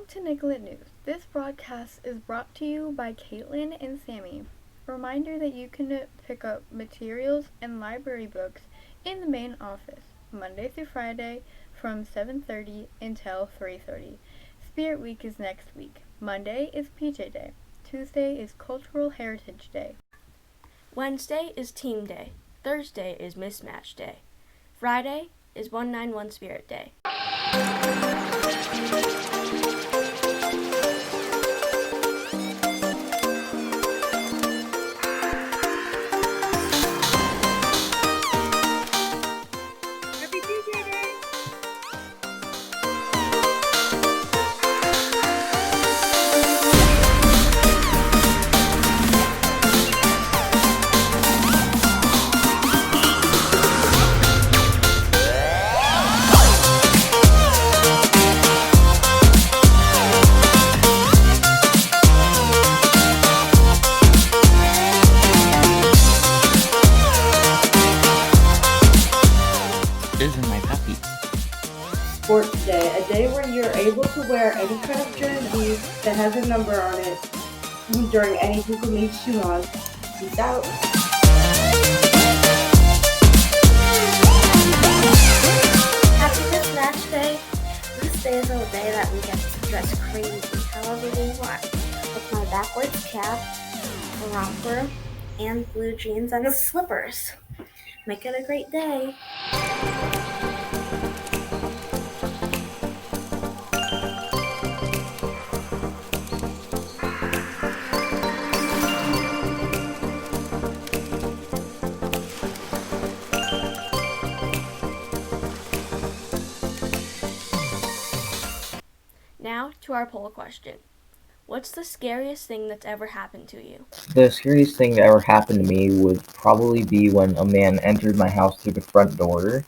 to Nicollet News. This broadcast is brought to you by Caitlin and Sammy. Reminder that you can pick up materials and library books in the main office, Monday through Friday from 7:30 until 3:30. Spirit Week is next week. Monday is PJ Day. Tuesday is Cultural Heritage Day. Wednesday is Team Day. Thursday is Mismatch Day. Friday is 191 Spirit Day. Sports Day, a day where you're able to wear any kind of jersey that has a number on it during any Google Meets you want. Peace out. Happy Mismatch Day. This day is a day that we get to dress crazy however we want. With my backwards cap, a romper, and blue jeans and slippers. Make it a great day. Now to our poll question. What's the scariest thing that's ever happened to you? The scariest thing that ever happened to me would probably be when a man entered my house through the front door.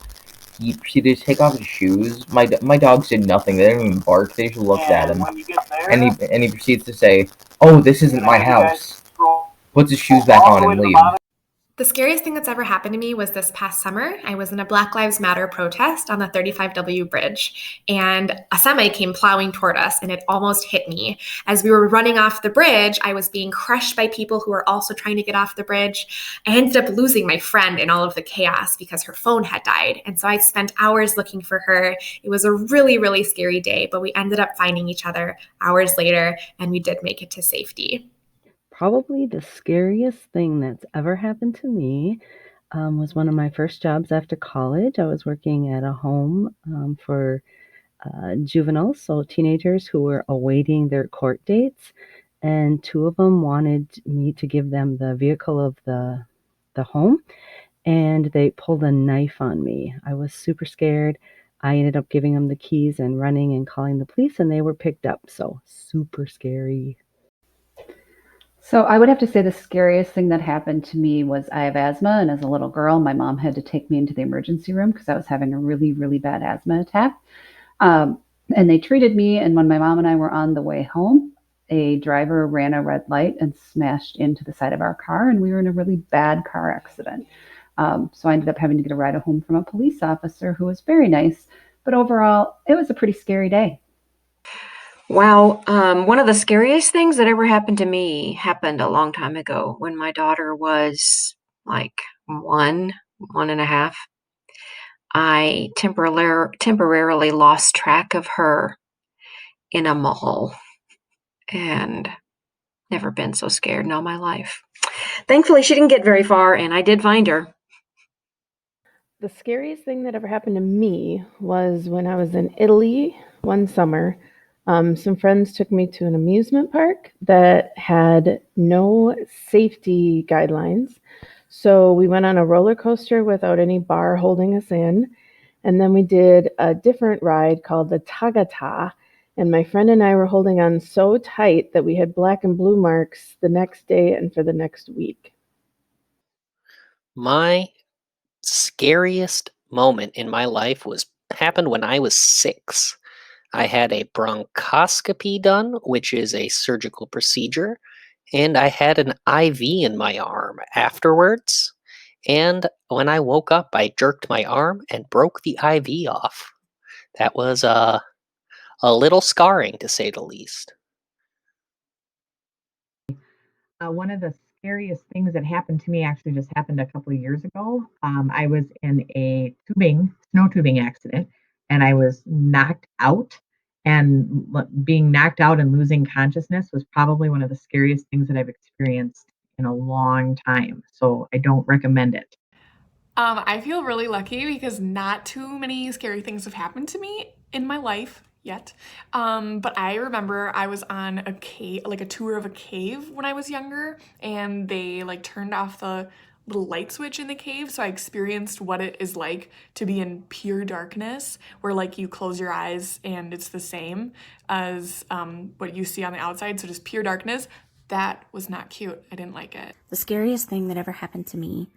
He proceeded to take off his shoes. My dogs did nothing. They didn't even bark. They just looked at him. And he proceeds to say, "Oh, this isn't my house." Puts his shoes back on and leaves. The scariest thing that's ever happened to me was this past summer. I was in a Black Lives Matter protest on the 35W bridge, and a semi came plowing toward us, and it almost hit me. As we were running off the bridge, I was being crushed by people who were also trying to get off the bridge. I ended up losing my friend in all of the chaos because her phone had died, and so I spent hours looking for her. It was a really, really scary day, but we ended up finding each other hours later, and we did make it to safety. Probably the scariest thing that's ever happened to me was one of my first jobs after college. I was working at a home for juveniles, so teenagers who were awaiting their court dates, and two of them wanted me to give them the vehicle of the home, and they pulled a knife on me. I was super scared. I ended up giving them the keys and running and calling the police, and they were picked up. So super scary. So I would have to say the scariest thing that happened to me was I have asthma, and as a little girl, my mom had to take me into the emergency room because I was having a really, really bad asthma attack. And they treated me, and when my mom and I were on the way home, a driver ran a red light and smashed into the side of our car, and we were in a really bad car accident. So I ended up having to get a ride home from a police officer who was very nice, but overall, it was a pretty scary day. Wow. One of the scariest things that ever happened to me happened a long time ago when my daughter was like one and a half. I temporarily lost track of her in a mall and never been so scared in all my life. Thankfully, she didn't get very far, and I did find her. The scariest thing that ever happened to me was when I was in Italy one summer. Some friends took me to an amusement park that had no safety guidelines. So we went on a roller coaster without any bar holding us in. And then we did a different ride called the Tagata. And my friend and I were holding on so tight that we had black and blue marks the next day and for the next week. My scariest moment in my life happened when I was 6. I had a bronchoscopy done, which is a surgical procedure, and I had an IV in my arm afterwards. And when I woke up, I jerked my arm and broke the IV off. That was a a little scarring to say the least. One of the scariest things that happened to me actually just happened a couple of years ago. I was in a snow tubing accident, and I was knocked out. And being knocked out and losing consciousness was probably one of the scariest things that I've experienced in a long time. So I don't recommend it. I feel really lucky because not too many scary things have happened to me in my life yet. But I remember I was on a cave, like a tour of a cave when I was younger, and they like turned off the little light switch in the cave. So I experienced what it is like to be in pure darkness, where like you close your eyes and it's the same as what you see on the outside. So just pure darkness. That was not cute. I didn't like it. The scariest thing that ever happened to me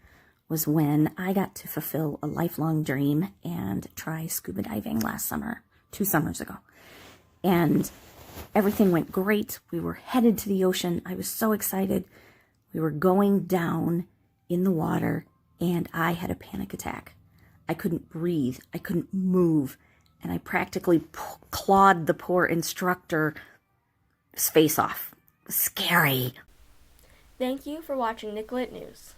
was when I got to fulfill a lifelong dream and try scuba diving last summer, 2 summers ago. And everything went great. We were headed to the ocean. I was so excited. We were going down in the water, and I had a panic attack. I couldn't breathe. I couldn't move. And I practically clawed the poor instructor's face off. Scary. Thank you for watching Nicollet News.